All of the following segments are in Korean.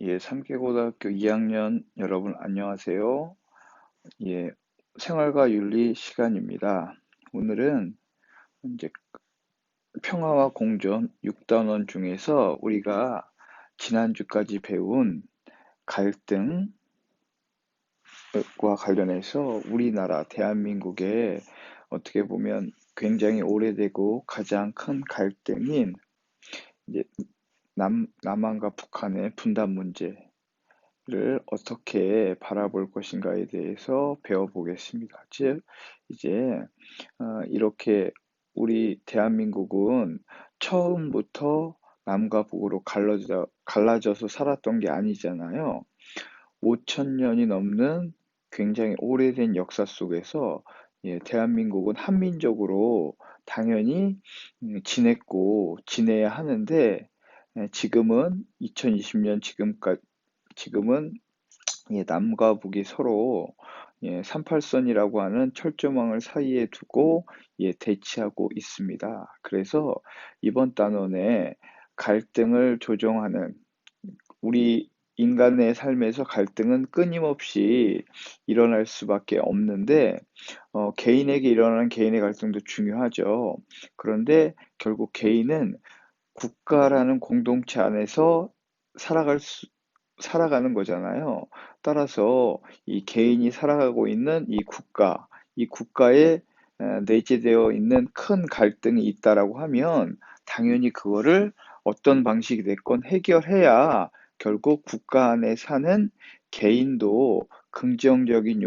예, 3개고등학교 2학년 여러분 안녕하세요. 예, 생활과 윤리 시간입니다. 오늘은 이제 평화와 공존 6단원 중에서 우리가 지난주까지 배운 갈등과 관련해서 우리나라 대한민국의 어떻게 보면 굉장히 오래되고 가장 큰 갈등인 이제 남한과 북한의 분단 문제 를 어떻게 바라볼 것인가에 대해서 배워보겠습니다. 즉, 이제 이렇게 우리 대한민국은 처음부터 남과 북으로 갈라져서 살았던 게 아니잖아요. 5천 년이 넘는 굉장히 오래된 역사 속에서 대한민국은 한민족으로 당연히 지냈고 지내야 하는데 지금은 2020년 지금은 남과 북이 서로 38선이라고 하는 철조망을 사이에 두고 대치하고 있습니다. 그래서 이번 단원에 갈등을 조정하는 우리 인간의 삶에서 갈등은 끊임없이 일어날 수밖에 없는데 개인에게 일어나는 개인의 갈등도 중요하죠. 그런데 결국 개인은 국가라는 공동체 안에서 살아갈 수, 살아가는 거잖아요. 따라서 이 개인이 살아가고 있는 이 국가에 내재되어 있는 큰 갈등이 있다라고 하면 당연히 그거를 어떤 방식이 됐건 해결해야 결국 국가 안에 사는 개인도 긍정적인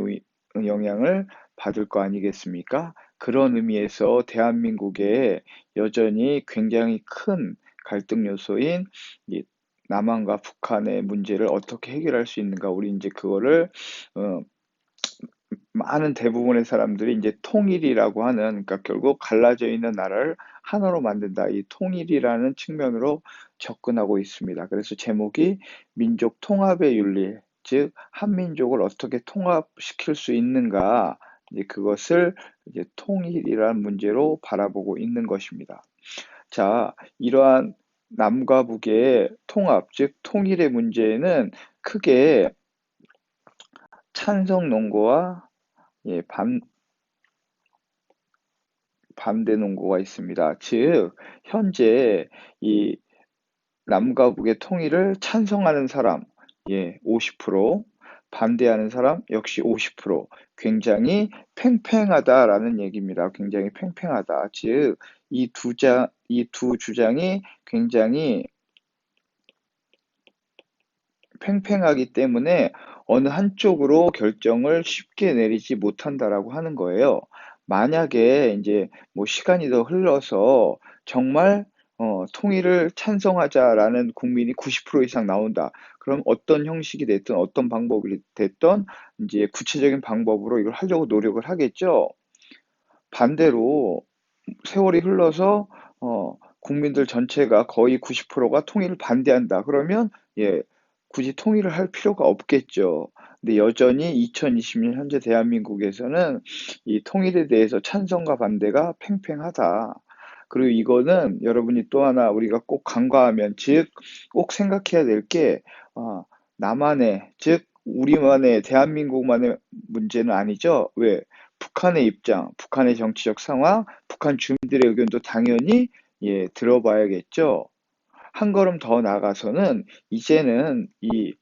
영향을 받을 거 아니겠습니까? 그런 의미에서 대한민국에 여전히 굉장히 큰 갈등 요소인 이 남한과 북한의 문제를 어떻게 해결할 수 있는가? 우리 이제 그거를 어, 많은 대부분의 사람들이 이제 통일이라고 하는, 그러니까 결국 갈라져 있는 나라를 하나로 만든다. 이 통일이라는 측면으로 접근하고 있습니다. 그래서 제목이 민족 통합의 윤리, 즉 한민족을 어떻게 통합시킬 수 있는가? 이제 그것을 이제 통일이라는 문제로 바라보고 있는 것입니다. 자, 이러한 남과 북의 통합, 즉 통일의 문제는 크게 찬성 논거와 예, 반대 논거가 있습니다. 즉, 현재 이 남과 북의 통일을 찬성하는 사람, 50%, 반대하는 사람 역시 50%, 굉장히 팽팽하다라는 얘기입니다. 굉장히 팽팽하다. 즉, 이 두 주장이 굉장히 팽팽하기 때문에 어느 한쪽으로 결정을 쉽게 내리지 못한다라고 하는 거예요. 만약에 이제 뭐 시간이 더 흘러서 정말 통일을 찬성하자라는 국민이 90% 이상 나온다. 그럼 어떤 형식이 됐든 어떤 방법이 됐든 이제 구체적인 방법으로 이걸 하려고 노력을 하겠죠. 반대로 세월이 흘러서 국민들 전체가 거의 90%가 통일을 반대한다. 그러면 예, 굳이 통일을 할 필요가 없겠죠. 근데 여전히 2020년 현재 대한민국에서는 이 통일에 대해서 찬성과 반대가 팽팽하다. 그리고 이거는 여러분이 또 하나 우리가 꼭 간과하면, 즉, 꼭 생각해야 될 게, 나만의, 즉, 우리만의, 대한민국만의 문제는 아니죠. 왜? 북한의 입장, 북한의 정치적 상황, 북한 주민들의 의견도 당연히 들어봐야겠죠. 한 걸음 더 나아가서는 이제는 이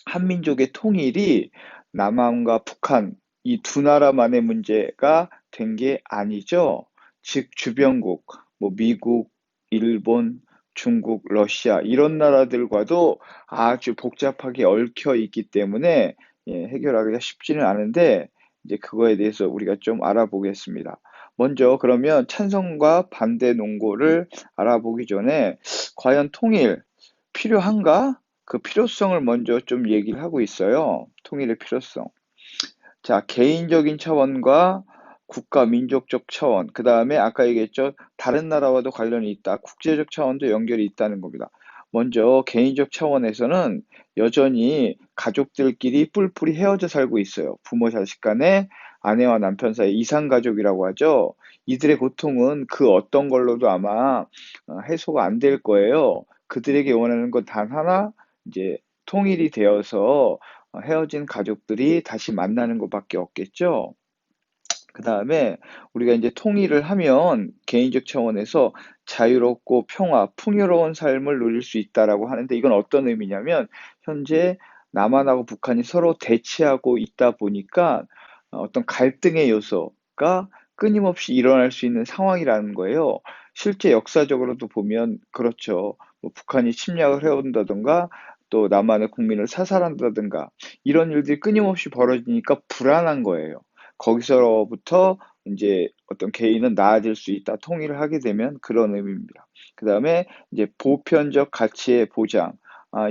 한민족의 통일이 남한과 북한 이 두 나라만의 문제가 된 게 아니죠. 즉 주변국, 뭐 미국, 일본, 중국, 러시아 이런 나라들과도 아주 복잡하게 얽혀 있기 때문에 해결하기가 쉽지는 않은데 이제 그거에 대해서 우리가 좀 알아보겠습니다. 먼저 그러면 찬성과 반대 논고를 알아보기 전에 과연 통일 필요한가? 그 필요성을 먼저 좀 얘기를 하고 있어요. 통일의 필요성. 자, 개인적인 차원과 국가 민족적 차원, 그 다음에 아까 얘기했죠. 다른 나라와도 관련이 있다. 국제적 차원도 연결이 있다는 겁니다. 먼저 개인적 차원에서는 여전히 가족들끼리 뿔뿔이 헤어져 살고 있어요. 부모 자식 간에, 아내와 남편 사이 이상가족이라고 하죠. 이들의 고통은 그 어떤 걸로도 아마 해소가 안 될 거예요. 그들에게 원하는 건 단 하나, 이제 통일이 되어서 헤어진 가족들이 다시 만나는 것밖에 없겠죠. 그다음에 우리가 이제 통일을 하면 개인적 차원에서 자유롭고 평화, 풍요로운 삶을 누릴 수 있다라고 하는데, 이건 어떤 의미냐면 현재 남한하고 북한이 서로 대치하고 있다 보니까 어떤 갈등의 요소가 끊임없이 일어날 수 있는 상황이라는 거예요. 실제 역사적으로도 보면 그렇죠. 뭐 북한이 침략을 해온다든가 또 남한의 국민을 사살한다든가 이런 일들이 끊임없이 벌어지니까 불안한 거예요. 거기서부터 이제 어떤 개인은 나아질 수 있다. 통일을 하게 되면 그런 의미입니다. 그다음에 이제 보편적 가치의 보장.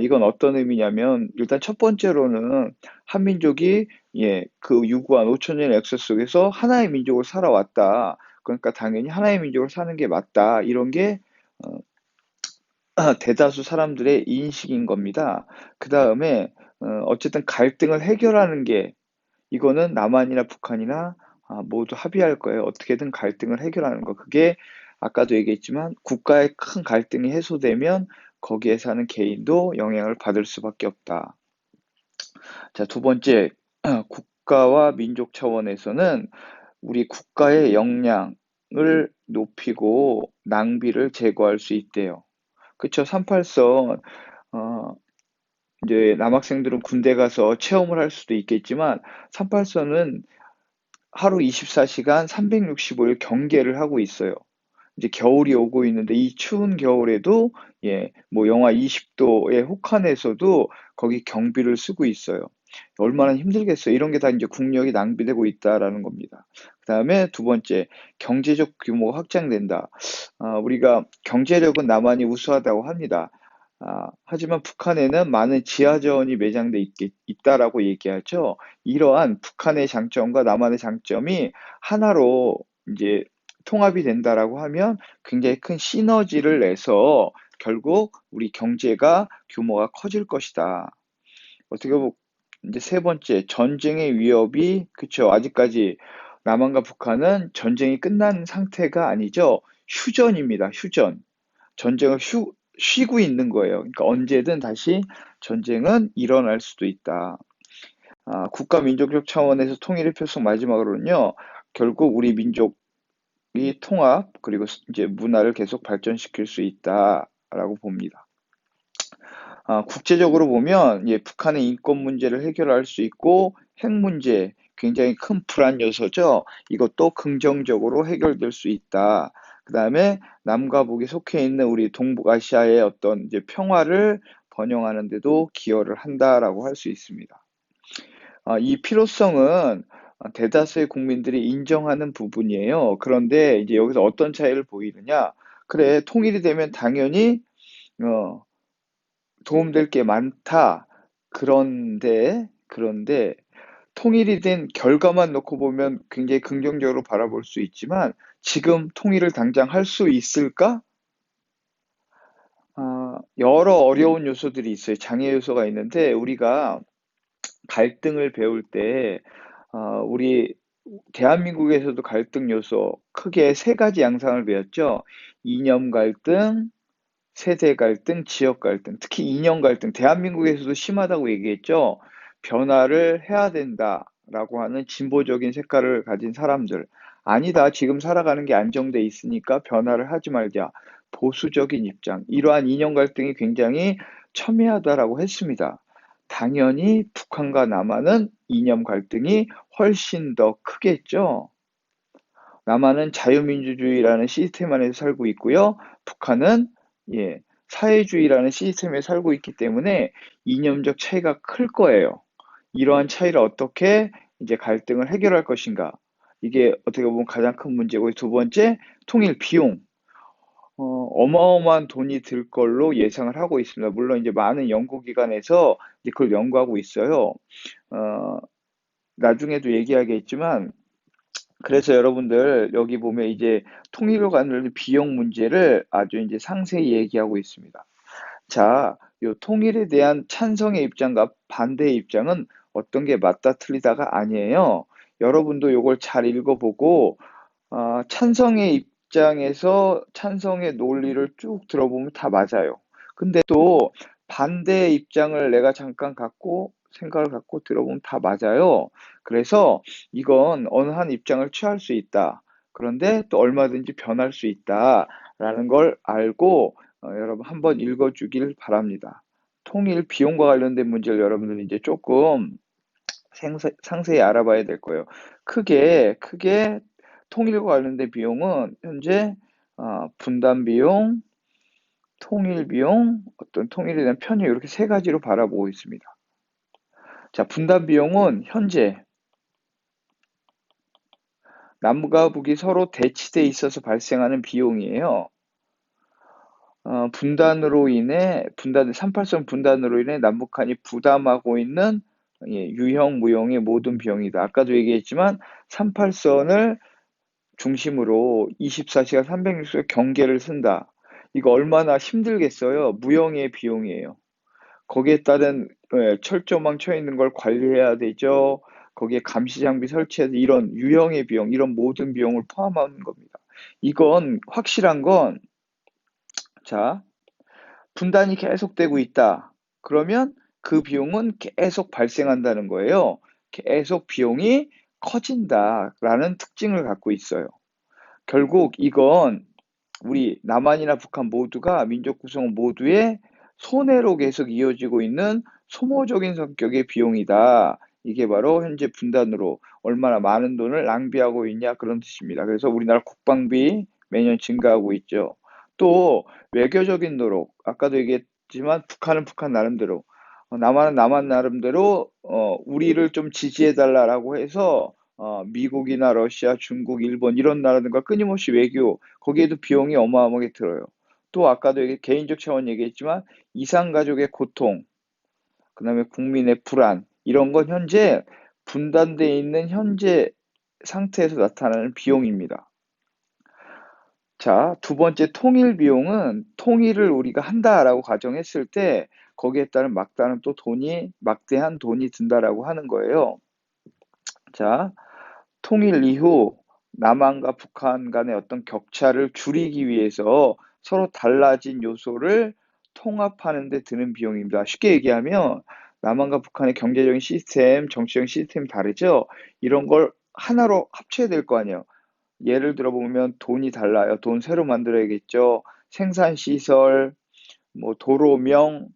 이건 어떤 의미냐면 일단 첫 번째로는 한민족이 그 유구한 5천 년의 역사 속에서 하나의 민족으로 살아왔다. 그러니까 당연히 하나의 민족으로 사는 게 맞다. 이런 게 어, 대다수 사람들의 인식인 겁니다. 그다음에 어쨌든 갈등을 해결하는 게, 이거는 남한이나 북한이나 모두 합의할 거예요. 어떻게든 갈등을 해결하는 거. 그게 아까도 얘기했지만 국가의 큰 갈등이 해소되면 거기에 사는 개인도 영향을 받을 수밖에 없다. 자, 두 번째, 국가와 민족 차원에서는 우리 국가의 역량을 높이고 낭비를 제거할 수 있대요. 그쵸? 38선, 어, 이제 남학생들은 군대 가서 체험을 할 수도 있겠지만, 38선은 하루 24시간 365일 경계를 하고 있어요. 이제 겨울이 오고 있는데 이 추운 겨울에도 뭐 영하 20도의 혹한에서도 거기 경비를 쓰고 있어요. 얼마나 힘들겠어요. 이런 게 다 이제 국력이 낭비되고 있다라는 겁니다. 그다음에 두 번째, 경제적 규모가 확장된다. 우리가 경제력은 남한이 우수하다고 합니다. 하지만 북한에는 많은 지하자원이 매장돼 있다라고 얘기하죠. 이러한 북한의 장점과 남한의 장점이 하나로 이제 통합이 된다라고 하면 굉장히 큰 시너지를 내서 결국 우리 경제가 규모가 커질 것이다. 어떻게 보면 이제 세 번째, 전쟁의 위협이, 그쵸, 아직까지 남한과 북한은 전쟁이 끝난 상태가 아니죠. 휴전입니다. 휴전. 전쟁을 쉬고 있는 거예요. 그러니까 언제든 다시 전쟁은 일어날 수도 있다. 국가 민족적 차원에서 통일의 필수, 마지막으로는요. 결국 우리 민족이 통합 그리고 이제 문화를 계속 발전시킬 수 있다라고 봅니다. 국제적으로 보면 북한의 인권 문제를 해결할 수 있고 핵 문제, 굉장히 큰 불안 요소죠. 이것도 긍정적으로 해결될 수 있다. 그다음에 남과 북이 속해 있는 우리 동북아시아의 어떤 이제 평화를 번영하는 데도 기여를 한다라고 할 수 있습니다. 이 필요성은 대다수의 국민들이 인정하는 부분이에요. 그런데 이제 여기서 어떤 차이를 보이느냐? 그래, 통일이 되면 당연히 어, 도움될 게 많다. 그런데 통일이 된 결과만 놓고 보면 굉장히 긍정적으로 바라볼 수 있지만 지금 통일을 당장 할 수 있을까? 여러 어려운 요소들이 있어요. 장애 요소가 있는데 우리가 갈등을 배울 때 우리 대한민국에서도 갈등 요소 크게 세 가지 양상을 배웠죠. 이념 갈등, 세대 갈등, 지역 갈등, 특히 이념 갈등, 대한민국에서도 심하다고 얘기했죠. 변화를 해야 된다라고 하는 진보적인 색깔을 가진 사람들. 아니다, 지금 살아가는 게 안정돼 있으니까 변화를 하지 말자. 보수적인 입장. 이러한 이념 갈등이 굉장히 첨예하다라고 했습니다. 당연히 북한과 남한은 이념 갈등이 훨씬 더 크겠죠. 남한은 자유민주주의라는 시스템 안에서 살고 있고요. 북한은 사회주의라는 시스템에 살고 있기 때문에 이념적 차이가 클 거예요. 이러한 차이를 어떻게 이제 갈등을 해결할 것인가? 이게 어떻게 보면 가장 큰 문제고, 두 번째, 통일 비용. 어마어마한 돈이 들 걸로 예상을 하고 있습니다. 물론 이제 많은 연구기관에서 이제 그걸 연구하고 있어요. 어, 나중에도 얘기하겠지만, 그래서 여러분들 여기 보면 이제 통일로 가는 비용 문제를 아주 이제 상세히 얘기하고 있습니다. 자, 요 통일에 대한 찬성의 입장과 반대의 입장은 어떤 게 맞다 틀리다가 아니에요. 여러분도 요걸 잘 읽어보고 찬성의 입장에서 찬성의 논리를 쭉 들어보면 다 맞아요. 근데 또 반대의 입장을 내가 잠깐 갖고 생각을 갖고 들어보면 다 맞아요. 그래서 이건 어느 한 입장을 취할 수 있다. 그런데 또 얼마든지 변할 수 있다라는 걸 알고 여러분 한번 읽어 주길 바랍니다. 통일 비용과 관련된 문제를 여러분들이 이제 조금 상세히 알아봐야 될 거예요. 크게 통일과 관련된 비용은 현재 분담 비용, 통일 비용, 어떤 통일에 대한 편의 이렇게 세 가지로 바라보고 있습니다. 자, 분담 비용은 현재 남과 북이 서로 대치돼 있어서 발생하는 비용이에요. 분단, 38선 분단으로 인해 남북한이 부담하고 있는 유형, 무형의 모든 비용이다. 아까도 얘기했지만 38선을 중심으로 24시간 360일 경계를 쓴다. 이거 얼마나 힘들겠어요. 무형의 비용이에요. 거기에 따른 철조망 쳐 있는 걸 관리해야 되죠. 거기에 감시 장비 설치해야 돼. 이런 유형의 비용, 이런 모든 비용을 포함하는 겁니다. 이건 확실한 건, 자, 분단이 계속되고 있다. 그러면 그 비용은 계속 발생한다는 거예요. 계속 비용이 커진다라는 특징을 갖고 있어요. 결국 이건 우리 남한이나 북한 모두가 민족 구성 모두의 손해로 계속 이어지고 있는 소모적인 성격의 비용이다. 이게 바로 현재 분단으로 얼마나 많은 돈을 낭비하고 있냐 그런 뜻입니다. 그래서 우리나라 국방비 매년 증가하고 있죠. 또 외교적인 노력, 아까도 얘기했지만 북한은 북한 나름대로, 남한은 남한 나름대로 우리를 좀 지지해달라고 해서 미국이나 러시아, 중국, 일본 이런 나라들과 끊임없이 외교, 거기에도 비용이 어마어마하게 들어요. 또 아까도 개인적 차원 얘기했지만 이산가족의 고통, 그다음에 국민의 불안 이런 건 현재 분단돼 있는 현재 상태에서 나타나는 비용입니다. 자, 두 번째 통일 비용은 통일을 우리가 한다라고 가정했을 때 거기에 따른 막대한 돈이 든다라고 하는 거예요. 자, 통일 이후 남한과 북한 간의 어떤 격차를 줄이기 위해서 서로 달라진 요소를 통합하는 데 드는 비용입니다. 쉽게 얘기하면 남한과 북한의 경제적인 시스템, 정치적인 시스템이 다르죠. 이런 걸 하나로 합쳐야 될 거 아니에요. 예를 들어 보면 돈이 달라요. 돈 새로 만들어야겠죠. 생산 시설, 뭐 도로명,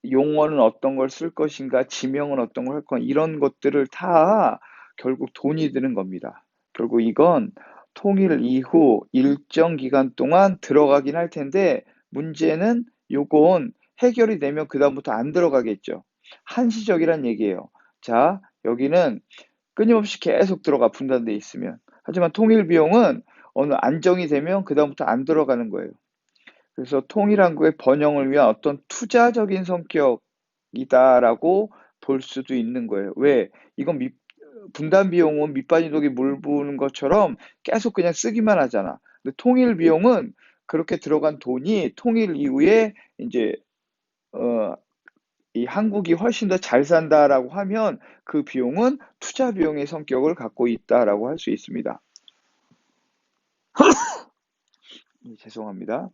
용어는 어떤 걸 쓸 것인가, 지명은 어떤 걸 할 건가, 이런 것들을 다 결국 돈이 드는 겁니다. 결국 이건 통일 이후 일정 기간 동안 들어가긴 할 텐데, 문제는 요건 해결이 되면 그다음부터 안 들어가겠죠. 한시적이란 얘기예요. 자, 여기는 끊임없이 계속 들어가, 분단돼 있으면. 하지만 통일 비용은 어느 안정이 되면 그다음부터 안 들어가는 거예요. 그래서 통일한국의 번영을 위한 어떤 투자적인 성격이다라고 볼 수도 있는 거예요. 왜? 이건 분단 비용은 밑바닥에 물 부는 것처럼 계속 그냥 쓰기만 하잖아. 근데 통일 비용은 그렇게 들어간 돈이 통일 이후에 이제 어, 이 한국이 훨씬 더 잘 산다라고 하면 그 비용은 투자 비용의 성격을 갖고 있다라고 할 수 있습니다. 죄송합니다.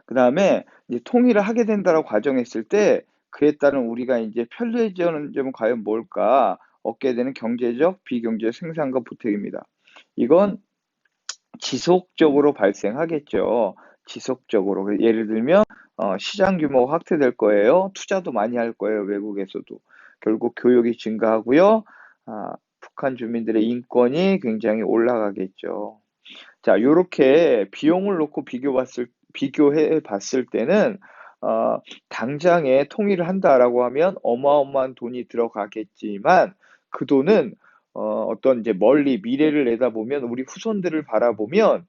그 다음에 이제 통일을 하게 된다라고 가정했을 때 그에 따른 우리가 이제 편리해지는 점은 과연 뭘까? 얻게 되는 경제적, 비경제적 생산과 보태입니다. 이건 지속적으로 발생하겠죠. 지속적으로. 예를 들면 시장 규모가 확대될 거예요. 투자도 많이 할 거예요. 외국에서도. 결국 교육이 증가하고요. 북한 주민들의 인권이 굉장히 올라가겠죠. 자, 요렇게 비용을 놓고 비교해 봤을 때는, 당장에 통일을 한다라고 하면 어마어마한 돈이 들어가겠지만, 그 돈은, 어떤 이제 멀리 미래를 내다보면, 우리 후손들을 바라보면,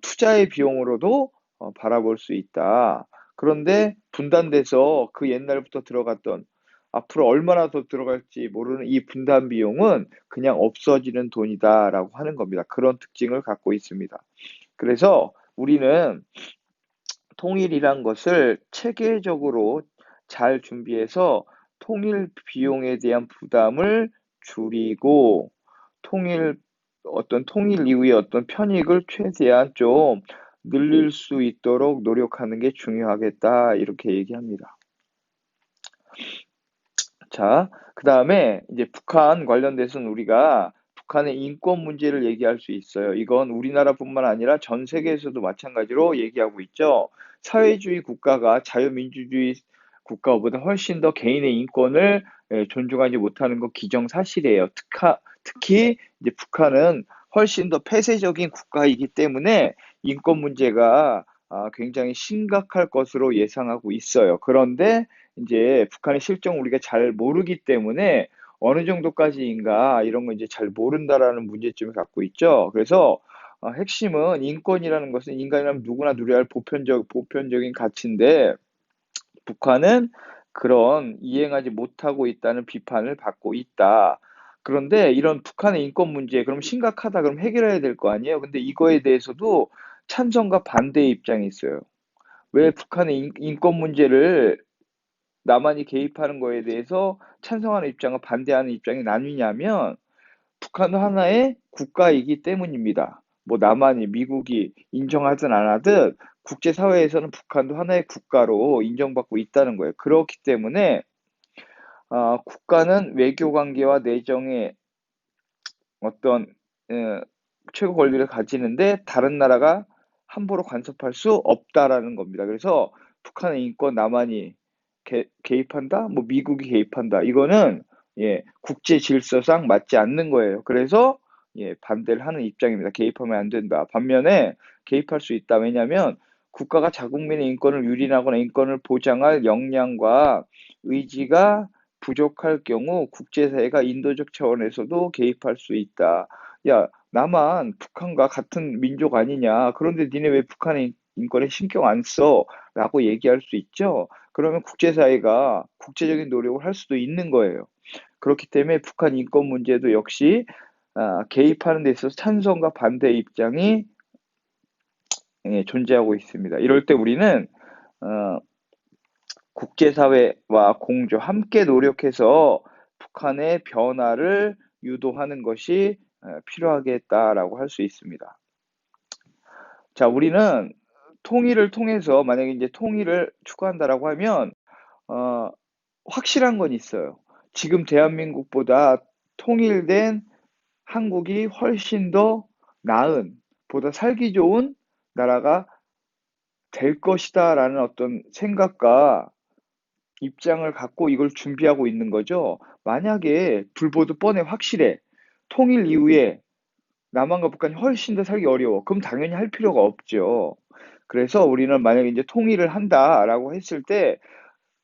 투자의 비용으로도 바라볼 수 있다. 그런데 분단돼서 그 옛날부터 들어갔던, 앞으로 얼마나 더 들어갈지 모르는 이 분담 비용은 그냥 없어지는 돈이다라고 하는 겁니다. 그런 특징을 갖고 있습니다. 그래서 우리는 통일이란 것을 체계적으로 잘 준비해서 통일 비용에 대한 부담을 줄이고 통일 통일 이후의 어떤 편익을 최대한 좀 늘릴 수 있도록 노력하는 게 중요하겠다. 이렇게 얘기합니다. 자, 그다음에 이제 북한 관련돼서는 우리가 북한의 인권 문제를 얘기할 수 있어요. 이건 우리나라뿐만 아니라 전 세계에서도 마찬가지로 얘기하고 있죠. 사회주의 국가가 자유민주주의 국가보다 훨씬 더 개인의 인권을 존중하지 못하는 거 기정사실이에요. 특히 이제 북한은 훨씬 더 폐쇄적인 국가이기 때문에 인권 문제가 굉장히 심각할 것으로 예상하고 있어요. 그런데 이제 북한의 실정을 우리가 잘 모르기 때문에 어느 정도까지인가 이런 거 이제 잘 모른다라는 문제점을 갖고 있죠. 그래서 핵심은 인권이라는 것은 인간이라면 누구나 누려야 할 보편적인 가치인데 북한은 그런 이행하지 못하고 있다는 비판을 받고 있다. 그런데 이런 북한의 인권 문제, 그럼 심각하다, 그럼 해결해야 될 거 아니에요? 근데 이거에 대해서도 찬성과 반대의 입장이 있어요. 왜 북한의 인권 문제를 남한이 개입하는 거에 대해서 찬성하는 입장과 반대하는 입장이 나뉘냐면 북한은 하나의 국가이기 때문입니다. 뭐 남한이 미국이 인정하든 안 하든 국제사회에서는 북한도 하나의 국가로 인정받고 있다는 거예요. 그렇기 때문에 국가는 외교 관계와 내정의 어떤 어, 최고 권리를 가지는데 다른 나라가 함부로 간섭할 수 없다라는 겁니다. 그래서 북한의 인권 남한이 개입한다? 뭐 미국이 개입한다. 이거는 국제 질서상 맞지 않는 거예요. 그래서 반대를 하는 입장입니다. 개입하면 안 된다. 반면에 개입할 수 있다. 왜냐하면 국가가 자국민의 인권을 유린하거나 인권을 보장할 역량과 의지가 부족할 경우 국제사회가 인도적 차원에서도 개입할 수 있다. 야, 나만 북한과 같은 민족 아니냐. 그런데 니네 왜 북한의 인권에 신경 안 써? 라고 얘기할 수 있죠. 그러면 국제사회가 국제적인 노력을 할 수도 있는 거예요. 그렇기 때문에 북한 인권 문제도 역시 개입하는 데 있어서 찬성과 반대 입장이 존재하고 있습니다. 이럴 때 우리는 어, 국제사회와 공조 함께 노력해서 북한의 변화를 유도하는 것이 필요하겠다라고 할 수 있습니다. 자, 우리는 통일을 통해서 만약에 이제 통일을 추구한다라고 하면 어, 확실한 건 있어요. 지금 대한민국보다 통일된 한국이 훨씬 더 나은, 보다 살기 좋은 나라가 될 것이다라는 어떤 생각과 입장을 갖고 이걸 준비하고 있는 거죠. 만약에 불보듯 뻔해 확실해. 통일 이후에 남한과 북한이 훨씬 더 살기 어려워. 그럼 당연히 할 필요가 없죠. 그래서 우리는 만약에 이제 통일을 한다라고 했을 때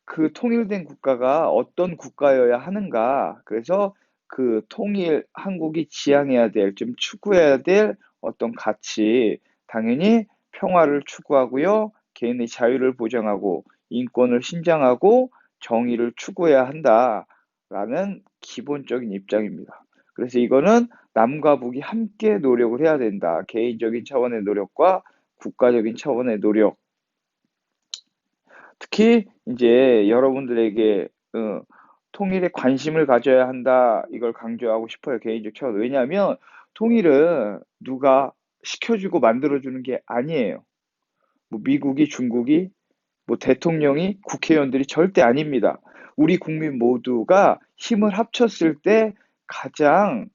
그 통일된 국가가 어떤 국가여야 하는가. 그래서 그 통일 한국이 지향해야 될, 좀 추구해야 될 어떤 가치, 당연히 평화를 추구하고요. 개인의 자유를 보장하고 인권을 신장하고 정의를 추구해야 한다라는 기본적인 입장입니다. 그래서 이거는 남과 북이 함께 노력을 해야 된다. 개인적인 차원의 노력과 국가적인 차원의 노력. 특히 이제 여러분들에게 통일에 관심을 가져야 한다. 이걸 강조하고 싶어요. 개인적 차원. 왜냐하면 통일은 누가 시켜주고 만들어주는 게 아니에요. 뭐 미국이, 중국이, 뭐 대통령이, 국회의원들이 절대 아닙니다. 우리 국민 모두가 힘을 합쳤을 때 가장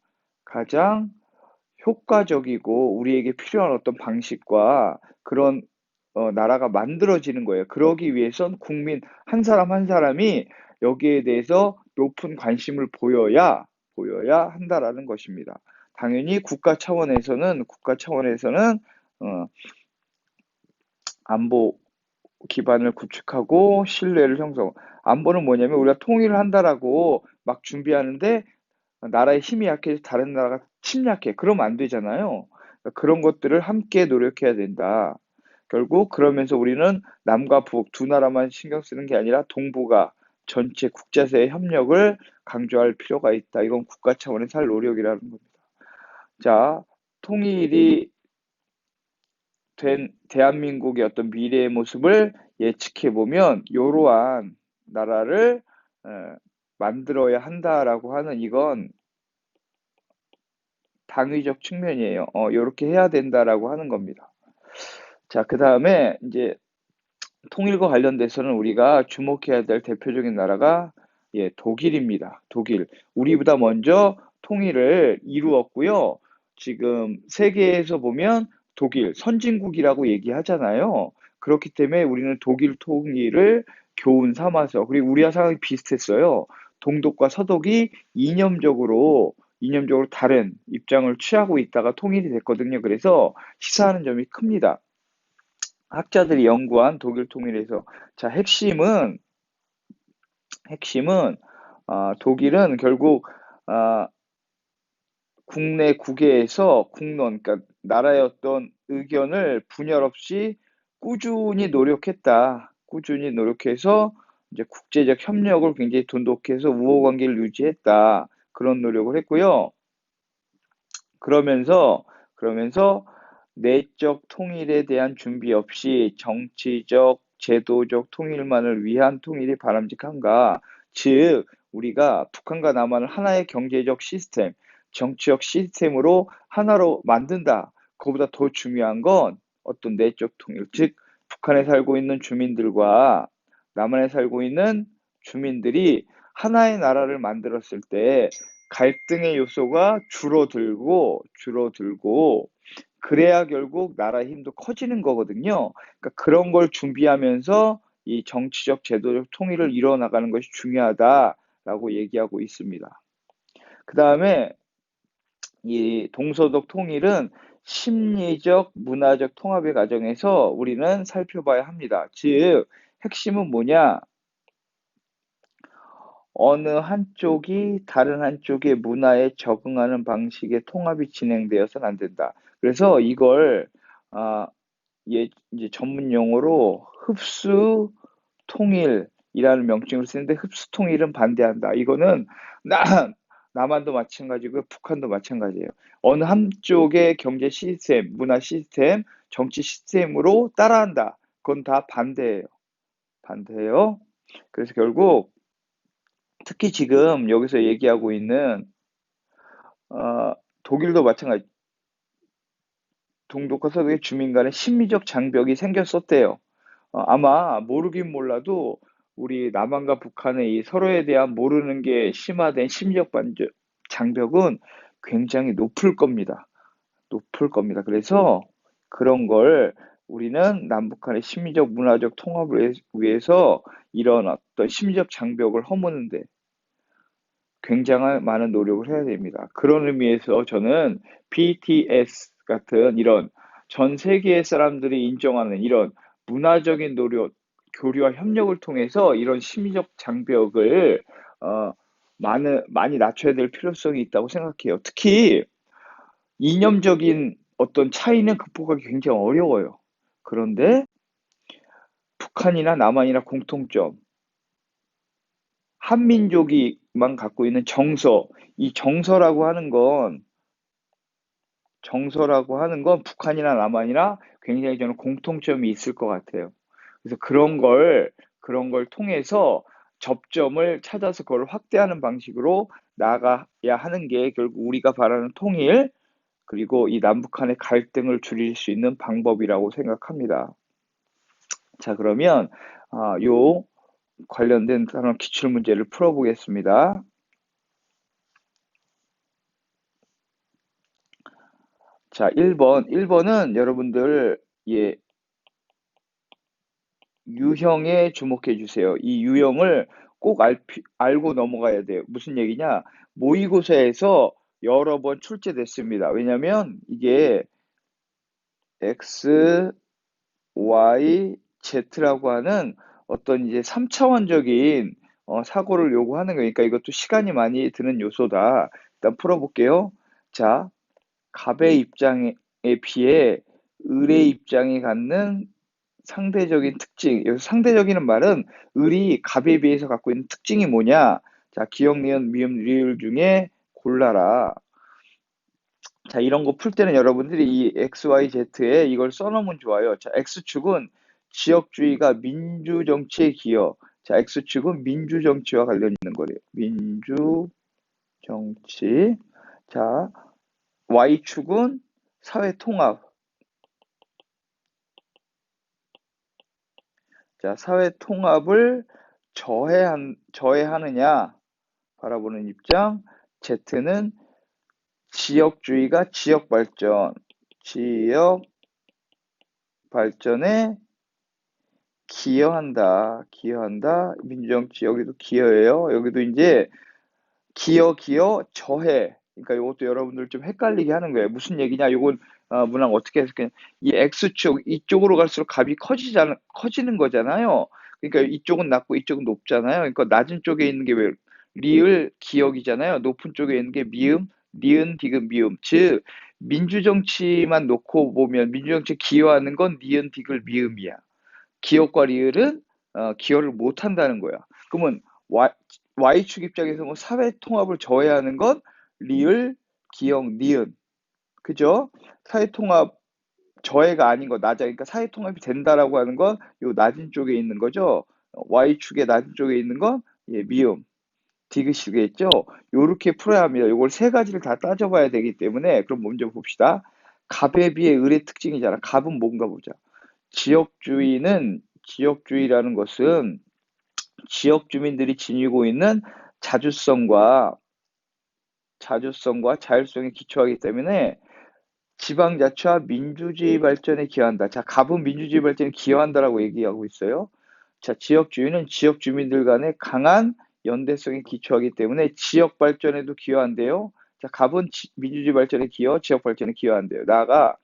효과적이고 우리에게 필요한 어떤 방식과 그런 나라가 만들어지는 거예요. 그러기 위해선 국민 한 사람 한 사람이 여기에 대해서 높은 관심을 보여야 한다라는 것입니다. 당연히 국가 차원에서는 어, 안보 기반을 구축하고 신뢰를 형성. 안보는 뭐냐면 우리가 통일을 한다라고 막 준비하는데 나라의 힘이 약해서 다른 나라가 침략해. 그러면 안 되잖아요. 그러니까 그런 것들을 함께 노력해야 된다. 결국 그러면서 우리는 남과 북 두 나라만 신경 쓰는 게 아니라 동북아 전체 국제사회 협력을 강조할 필요가 있다. 이건 국가 차원에서 할 노력이라는 겁니다. 자, 통일이 된 대한민국의 어떤 미래의 모습을 예측해 보면 이러한 나라를 만들어야 한다라고 하는 이건 당위적 측면이에요. 요렇게 해야 된다라고 하는 겁니다. 자, 그다음에 이제 통일과 관련돼서는 우리가 주목해야 될 대표적인 나라가 독일입니다. 독일. 우리보다 먼저 통일을 이루었고요. 지금 세계에서 보면 독일 선진국이라고 얘기하잖아요. 그렇기 때문에 우리는 독일 통일을 교훈 삼아서, 그리고 우리와 상황이 비슷했어요. 동독과 서독이 이념적으로 다른 입장을 취하고 있다가 통일이 됐거든요. 그래서 시사하는 점이 큽니다. 학자들이 연구한 독일 통일에서, 자, 핵심은 독일은 결국 아, 국내 국외에서 그러니까 나라의 어떤 의견을 분열 없이 꾸준히 노력했다. 꾸준히 노력해서 이제 국제적 협력을 굉장히 돈독해서 우호 관계를 유지했다. 그런 노력을 했고요. 그러면서 내적 통일에 대한 준비 없이 정치적, 제도적 통일만을 위한 통일이 바람직한가? 즉, 우리가 북한과 남한을 하나의 경제적 시스템, 정치적 시스템으로 하나로 만든다. 그보다 더 중요한 건 어떤 내적 통일, 즉, 북한에 살고 있는 주민들과 남한에 살고 있는 주민들이 하나의 나라를 만들었을 때 갈등의 요소가 줄어들고 그래야 결국 나라의 힘도 커지는 거거든요. 그러니까 그런 걸 준비하면서 이 정치적 제도적 통일을 이뤄 나가는 것이 중요하다라고 얘기하고 있습니다. 그다음에 이 동서독 통일은 심리적, 문화적 통합의 과정에서 우리는 살펴봐야 합니다. 즉, 핵심은 뭐냐? 어느 한쪽이 다른 한쪽의 문화에 적응하는 방식의 통합이 진행되어서는 안 된다. 그래서 이걸 아, 이제 전문 용어로 흡수 통일이라는 명칭을 쓰는데, 흡수 통일은 반대한다. 이거는 나, 남한도 마찬가지고 북한도 마찬가지예요. 어느 한쪽의 경제 시스템, 문화 시스템, 정치 시스템으로 따라한다. 그건 다 반대예요. 반대예요. 그래서 결국 특히 지금 여기서 얘기하고 있는 독일도 마찬가지. 동독과 서독의 주민 간의 심리적 장벽이 생겼었대요. 아마 모르긴 몰라도 우리 남한과 북한의 이 서로에 대한 모르는 게 심화된 심리적 장벽은 굉장히 높을 겁니다. 높을 겁니다. 그래서 그런 걸 우리는 남북한의 심리적 문화적 통합을 위해서 이런 어떤 심리적 장벽을 허무는데 굉장한 많은 노력을 해야 됩니다. 그런 의미에서 저는 BTS 같은 이런 전 세계의 사람들이 인정하는 이런 문화적인 노력, 교류와 협력을 통해서 이런 심리적 장벽을 많이 낮춰야 될 필요성이 있다고 생각해요. 특히 이념적인 어떤 차이는 극복하기 굉장히 어려워요. 그런데 북한이나 남한이나 공통점, 한민족이만 갖고 있는 이 정서라고 하는 건 북한이나 남한이나 굉장히 저는 공통점이 있을 것 같아요. 그래서 그런 걸 통해서 접점을 찾아서 그걸 확대하는 방식으로 나가야 하는 게 결국 우리가 바라는 통일, 그리고 이 남북한의 갈등을 줄일 수 있는 방법이라고 생각합니다. 자, 그러면 요 관련된 그런 기출 문제를 풀어보겠습니다. 자, 1번은 여러분들 유형에 주목해 주세요. 이 유형을 꼭 알고 넘어가야 돼요. 무슨 얘기냐? 모의고사에서 여러 번 출제됐습니다. 왜냐면 이게 X, Y, Z라고 하는 어떤 이제 3차원적인 사고를 요구하는 거니까 이것도 시간이 많이 드는 요소다. 일단 풀어볼게요. 자, 갑의 입장에 비해 을의 입장이 갖는 상대적인 특징. 여기서 상대적이는 말은 을이 갑에 비해서 갖고 있는 특징이 뭐냐? 자, 기역, 니은, 미음, 리을 중에 골라라. 자, 이런 거 풀 때는 여러분들이 이 XYZ에 이걸 써놓으면 좋아요. 자, X축은 지역주의가 민주정치에 기여. 자, X축은 민주정치와 관련 있는 거래요. 민주정치. 자, Y축은 사회통합. 자, 사회 통합을 저해하느냐 바라보는 입장. Z는 지역주의가 지역 발전에 기여한다. 민주정치 여기도 기여예요. 여기도 이제 저해. 그러니까 이것도 여러분들 좀 헷갈리게 하는 거예요. 무슨 얘기냐? 이건 문항 어떻게 해석해? 이 X축 이쪽으로 갈수록 값이 커지는 거잖아요. 그러니까 이쪽은 낮고 이쪽은 높잖아요. 그러니까 낮은 쪽에 있는 게 왜 리을 기역이잖아요. 높은 쪽에 있는 게 미음, 니은, 디귿, 미음. 즉 민주정치만 놓고 보면 민주정치 기여하는 건 니은, 디귿, 미음이야. 기역과 리을은 기여를 못 한다는 거야. 그러면 Y축 입장에서 뭐 사회 통합을 저해하는 건 리을, 기역, 니은. 그죠? 사회 통합 저해가 아닌 거 낮아. 그러니까 사회 통합이 된다라고 하는 건 요 낮은 쪽에 있는 거죠. Y축의 낮은 쪽에 있는 건 예, 미음, 디귿이겠죠. 요렇게 풀어야 합니다. 요걸 세 가지를 다 따져봐야 되기 때문에 그럼 먼저 봅시다. 갑에 비해 을의 특징이잖아. 갑은 뭔가 보자. 지역주의라는 것은 지역 주민들이 지니고 있는 자주성과 자율성에 기초하기 때문에 지방자치와 민주주의 발전에 기여한다. 자, 갑은 민주주의 발전에 기여한다라고 얘기하고 있어요. 자, 지역주의는 지역 주민들 간의 강한 연대성에 기초하기 때문에 지역 발전에도 기여한대요. 자, 갑은 민주주의 발전에 지역 발전에 기여한대요. 나아가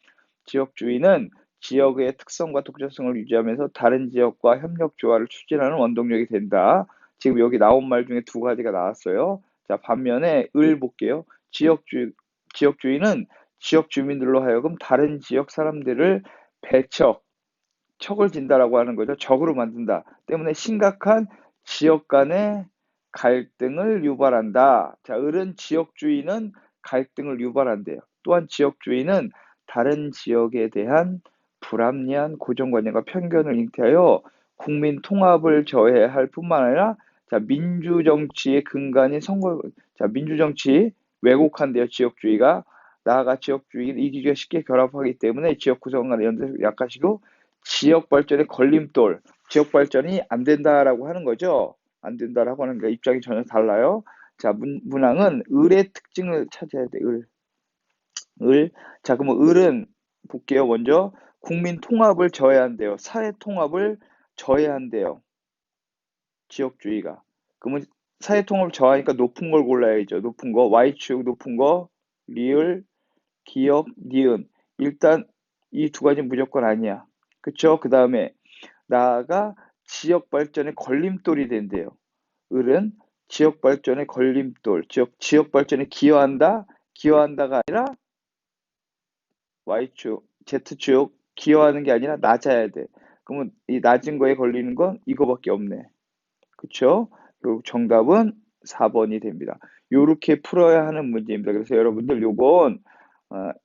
지역주의는 지역의 특성과 독자성을 유지하면서 다른 지역과 협력 조화를 추진하는 원동력이 된다. 지금 여기 나온 말 중에 두 가지가 나왔어요. 자, 반면에 을 볼게요. 지역주의는 지역 주민들로 하여금 다른 지역 사람들을 척을 진다라고 하는 거죠. 적으로 만든다. 때문에 심각한 지역 간의 갈등을 유발한다. 자, 을은 지역주의는 갈등을 유발한대요. 또한 지역주의는 다른 지역에 대한 불합리한 고정관념과 편견을 잉태하여 국민 통합을 저해할 뿐만 아니라 자, 민주정치의 근간인 민주정치 왜곡한대요. 지역주의가. 나아가 지역주의를 이기기가 쉽게 결합하기 때문에 지역 구성 간의 연대를 약화시키고 지역 발전의 걸림돌, 지역 발전이 안 된다라고 하는 거죠. 안 된다라고 하는 게 입장이 전혀 달라요. 자, 문항은 을의 특징을 찾아야 돼. 을. 자, 그러면 을은 볼게요. 먼저 국민 통합을 저해한대요. 사회 통합을 저해한대요. 지역주의가. 그러면 사회 통합을 저하니까 높은 걸 골라야죠. 높은 거. Y축 높은 거. 리을, 기역, 니은. 일단 이 두 가지는 무조건 아니야. 그쵸? 그 다음에 나아가 지역 발전의 걸림돌이 된대요. 을은 지역 발전의 걸림돌, 지역 발전에 기여한다가 아니라 Y축, Z축 기여하는 게 아니라 낮아야 돼. 그러면 이 낮은 거에 걸리는 건 이거밖에 없네. 그쵸? 결국 정답은 4번이 됩니다. 요렇게 풀어야 하는 문제입니다. 그래서 여러분들 요건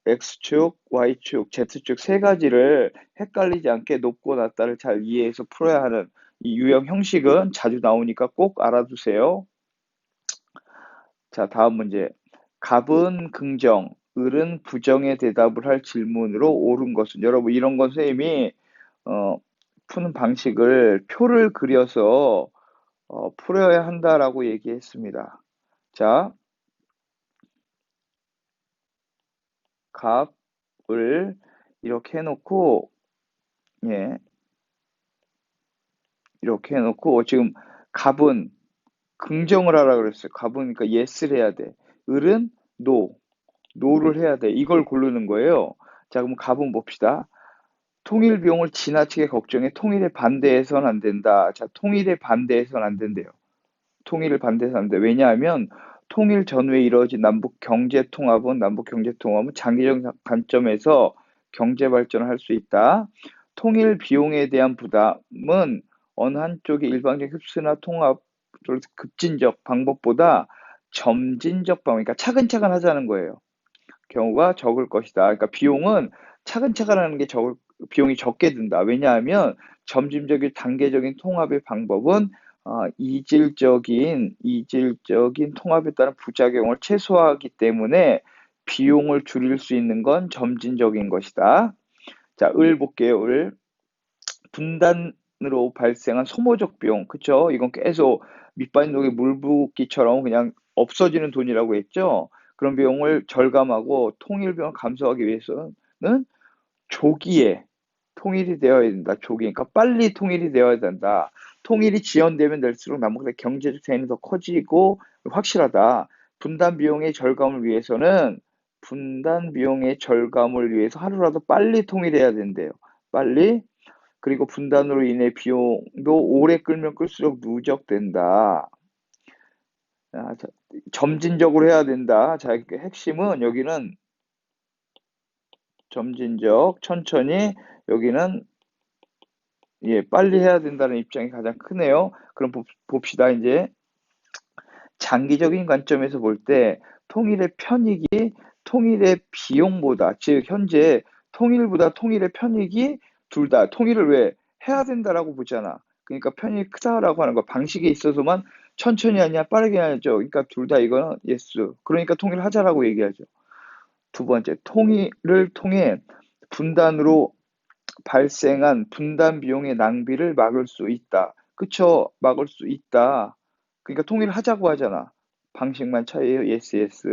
X축, Y축, Z축 세 가지를 헷갈리지 않게 높고 낮다를 잘 이해해서 풀어야 하는 이 유형 형식은 자주 나오니까 꼭 알아두세요. 자, 다음 문제. 갑은 긍정, 을은 부정의 대답을 할 질문으로 옳은 것은? 여러분, 이런 건 선생님이 푸는 방식을 표를 그려서 풀어야 한다라고 얘기했습니다. 자, 갑을 이렇게 해놓고 예, 이렇게 해놓고 지금 갑은 긍정을 하라 그랬어요. 갑은 그러니까 yes를 해야 돼. 을은 no를 해야 돼. 이걸 고르는 거예요. 자, 그럼 갑은 봅시다. 통일 비용을 지나치게 걱정해 통일에 반대해서는 안 된다. 자, 통일에 반대해서는 안 된대요. 통일을 반대해서 안 돼. 왜냐하면 통일 전후에 이루어진 남북 경제 통합은 장기적 관점에서 경제 발전을 할 수 있다. 통일 비용에 대한 부담은 어느 한쪽의 일방적 흡수나 통합, 급진적 방법보다 점진적 방법, 그러니까 차근차근 하자는 거예요. 경우가 적을 것이다. 그러니까 비용은 차근차근 하는 게 비용이 적게 든다. 왜냐하면 점진적인 단계적인 통합의 방법은 이질적인 통합에 따른 부작용을 최소화하기 때문에 비용을 줄일 수 있는 건 점진적인 것이다. 자, 을 볼게요. 을. 분단 분단으로 발생한 소모적 비용, 그쵸? 이건 계속 밑반독에 물 붓기처럼 그냥 없어지는 돈이라고 했죠? 그런 비용을 절감하고 통일 비용을 감소하기 위해서는 조기에 통일이 되어야 된다. 조기. 그러니까 빨리 통일이 되어야 된다. 통일이 지연되면 될수록 남북의 경제적 차이는 더 커지고 확실하다. 분단 비용의 절감을 위해서는 분단 비용의 절감을 위해서 하루라도 빨리 통일해야 된대요. 빨리. 그리고 분단으로 인해 비용도 오래 끌면 끌수록 누적된다. 아, 점진적으로 해야 된다. 자, 핵심은 여기는 점진적, 천천히, 여기는 예, 빨리 해야 된다는 입장이 가장 크네요. 그럼 봅시다. 이제 장기적인 관점에서 볼 때 통일의 편익이 통일의 비용보다, 즉 현재 통일보다 통일의 편익이 둘 다 통일을 왜 해야 된다라고 보잖아. 그러니까 편익이 크다라고 하는 거 방식에 있어서만 천천히 하냐 빠르게 하냐죠. 그러니까 둘 다 이거는 예스. 그러니까 통일을 하자라고 얘기하죠. 두 번째, 통일을 통해 분단으로 발생한 분단 비용의 낭비를 막을 수 있다. 그쵸? 막을 수 있다. 그러니까 통일을 하자고 하잖아. 방식만 차이에요. yes, yes.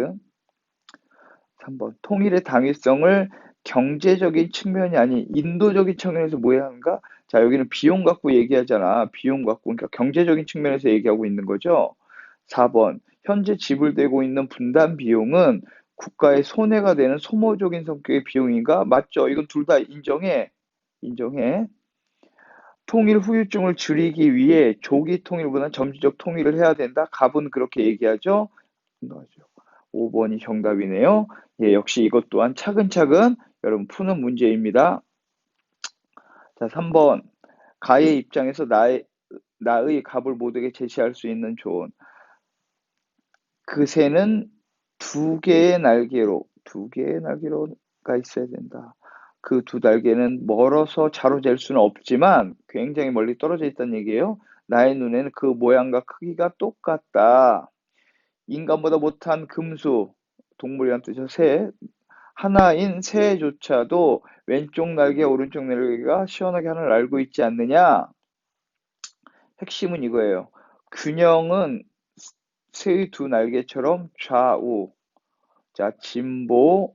3번. 통일의 당위성을 경제적인 측면이 아닌 인도적인 측면에서 뭐 해야 하는가? 자, 여기는 비용 갖고 얘기하잖아. 비용 갖고. 그러니까 경제적인 측면에서 얘기하고 있는 거죠. 4번. 현재 지불되고 있는 분단 비용은 국가의 손해가 되는 소모적인 성격의 비용인가? 맞죠? 이건 둘 다 인정해. 인정해. 통일 후유증을 줄이기 위해 조기 통일보다는 점진적 통일을 해야 된다. 갑은 그렇게 얘기하죠. 5번이 정답이네요. 예, 역시 이것 또한 차근차근 여러분 푸는 문제입니다. 자, 3번. 가의 입장에서 나의 갑을 모두에게 제시할 수 있는 조언. 그 새는 두 개의 날개로가 있어야 된다. 그 두 날개는 멀어서 자로 잴 수는 없지만 굉장히 멀리 떨어져 있다는 얘기예요. 나의 눈에는 그 모양과 크기가 똑같다. 인간보다 못한 금수, 동물이란 뜻이죠. 새. 하나인 새조차도 왼쪽 날개, 오른쪽 날개가 시원하게 하나를 알고 있지 않느냐? 핵심은 이거예요. 균형은 새의 두 날개처럼 좌우, 자, 진보,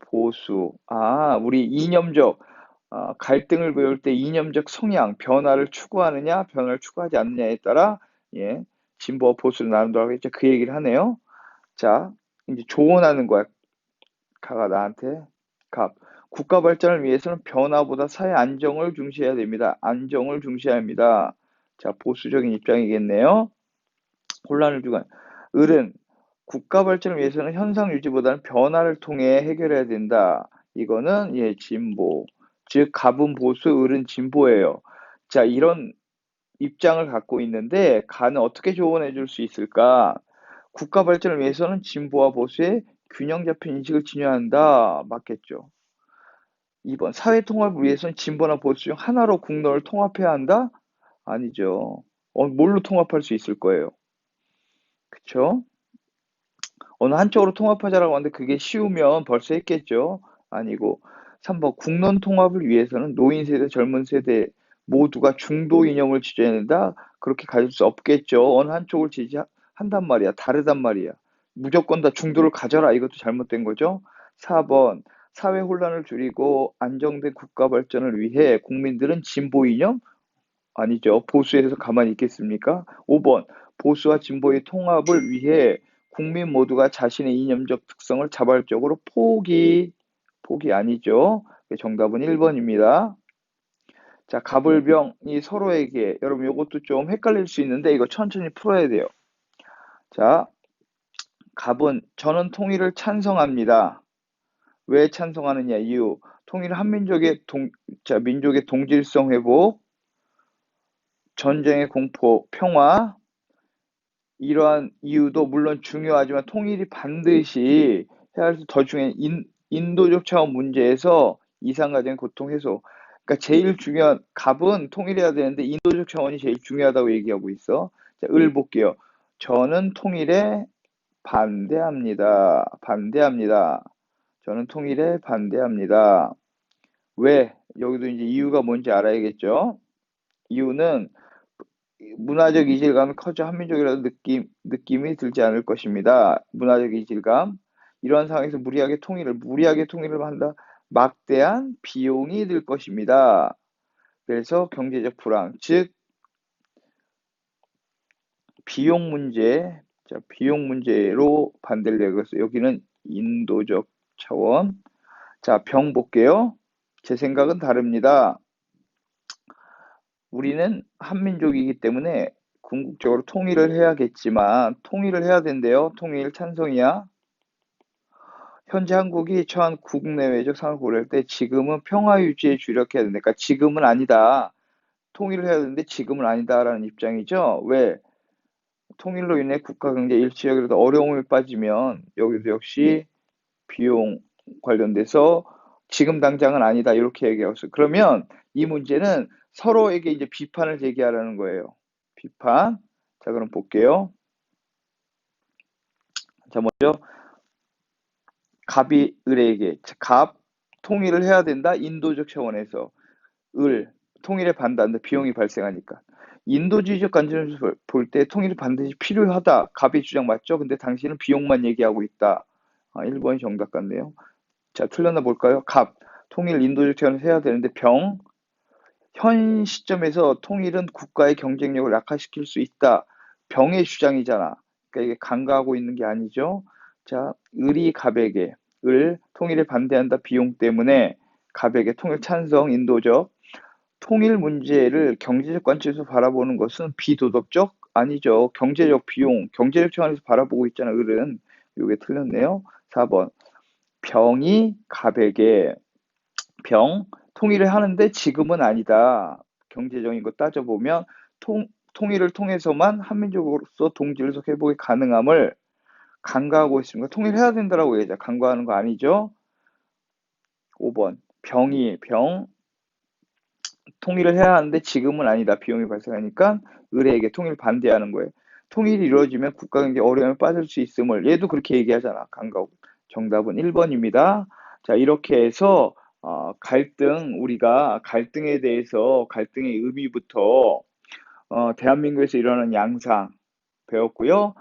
보수. 아, 우리 이념적, 갈등을 배울 때 이념적 성향, 변화를 추구하느냐, 변화를 추구하지 않느냐에 따라, 예, 진보와 보수를 나눈다고 했죠. 그 얘기를 하네요. 자, 이제 조언하는 거야. 가가 나한테. 갑. 국가 발전을 위해서는 변화보다 사회 안정을 중시해야 됩니다. 안정을 중시해야 합니다. 자, 보수적인 입장이겠네요. 혼란을 주관. 을은 국가 발전을 위해서는 현상 유지보다는 변화를 통해 해결해야 된다. 이거는 예, 진보. 즉 갑은 보수, 을은 진보예요. 자, 이런 입장을 갖고 있는데 가는 어떻게 조언해 줄 수 있을까? 국가 발전을 위해서는 진보와 보수의 균형 잡힌 인식을 중요한다. 맞겠죠? 2번. 사회 통합을 위해서는 진보나 보수 중 하나로 국론을 통합해야 한다? 아니죠. 뭘로 통합할 수 있을 거예요? 그쵸? 어느 한쪽으로 통합하자라고 하는데 그게 쉬우면 벌써 했겠죠. 아니고 3번 국론 통합을 위해서는 노인 세대, 젊은 세대 모두가 중도 이념을 지지해야 된다. 그렇게 가질 수 없겠죠. 어느 한쪽을 지지한단 말이야. 다르단 말이야. 무조건 다 중도를 가져라. 이것도 잘못된 거죠. 4번 사회 혼란을 줄이고 안정된 국가 발전을 위해 국민들은 진보 이념? 아니죠. 보수에서 가만히 있겠습니까? 5번 보수와 진보의 통합을 위해 국민 모두가 자신의 이념적 특성을 자발적으로 포기 아니죠. 정답은 1번입니다. 자, 갑을병이 서로에게, 여러분 이것도 좀 헷갈릴 수 있는데 이거 천천히 풀어야 돼요. 자, 갑은 저는 통일을 찬성합니다. 왜 찬성하느냐 이유. 통일 한민족의 민족의 동질성 회복, 전쟁의 공포, 평화, 이러한 이유도 물론 중요하지만 통일이 반드시 해야 할 더 중요한 인도적 차원 문제에서 이상가된 고통 해소. 그러니까 제일 중요한 갑은 통일해야 되는데 인도적 차원이 제일 중요하다고 얘기하고 있어. 자, 을 볼게요. 저는 통일에 반대합니다. 반대합니다. 저는 통일에 반대합니다. 왜? 여기도 이제 이유가 뭔지 알아야겠죠? 이유는 문화적 이질감이 커져 한민족이라도 느낌이 들지 않을 것입니다. 문화적 이질감. 이러한 상황에서 무리하게 통일을 한다. 막대한 비용이 들 것입니다. 그래서 경제적 불안, 즉 비용 문제, 자, 비용 문제로 반대를 내걸었어요. 여기는 인도적 차원. 자, 병 볼게요. 제 생각은 다릅니다. 우리는 한민족이기 때문에 궁극적으로 통일을 해야겠지만 통일을 해야 된대요. 통일 찬성이야. 현재 한국이 처한 국내외적 상황을 고려할 때 지금은 평화 유지에 주력해야 된다. 그러니까 지금은 아니다. 통일을 해야 되는데 지금은 아니다라는 입장이죠. 왜? 통일로 인해 국가 경제 일치력이라도 어려움을 빠지면 여기도 역시 비용 관련돼서 지금 당장은 아니다 이렇게 얘기하고 그러면 이 문제는 서로에게 이제 비판을 제기하라는 거예요. 비판. 자, 그럼 볼게요. 자, 먼저 갑이 을에게 갑 통일을 해야 된다. 인도적 차원에서 을 통일에 반대한다. 비용이 발생하니까. 인도주의적 관점에서 볼 때 통일이 반드시 필요하다. 갑의 주장 맞죠? 근데 당신은 비용만 얘기하고 있다. 1번이 정답 같네요. 자, 틀렸나 볼까요? 갑 통일 인도적 차원에서 해야 되는데 현 시점에서 통일은 국가의 경쟁력을 약화시킬 수 있다. 병의 주장이잖아. 그러니까 이게 간과하고 있는 게 아니죠. 자, 을이 갑에게 통일에 반대한다. 비용 때문에 갑에게 통일 찬성 인도적 통일 문제를 경제적 관점에서 바라보는 것은 비도덕적 아니죠. 경제적 비용, 경제적 차원에서 바라보고 있잖아. 을은 이게 틀렸네요. 4번 병이 갑에게 통일을 하는데 지금은 아니다. 경제적인 거 따져보면 통일을 통해서만 한민족으로서 동질적 회복이 가능함을 간과하고 있습니다. 통일해야 된다라고 얘기하죠. 간과하는 거 아니죠. 5번 통일을 해야 하는데 지금은 아니다. 비용이 발생하니까 의뢰에게 통일 반대하는 거예요. 통일이 이루어지면 국가 경제 어려움에 빠질 수 있음을 얘도 그렇게 얘기하잖아. 간과하고. 정답은 1번입니다. 자, 이렇게 해서 우리가 갈등에 대해서 갈등의 의미부터 대한민국에서 일어나는 양상 배웠고요.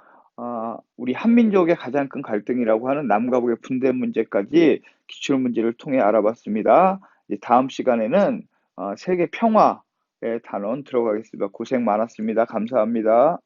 우리 한민족의 가장 큰 갈등이라고 하는 남과 북의 분대 문제까지 기출 문제를 통해 알아봤습니다. 이제 다음 시간에는 세계 평화의 단원 들어가겠습니다. 고생 많았습니다. 감사합니다.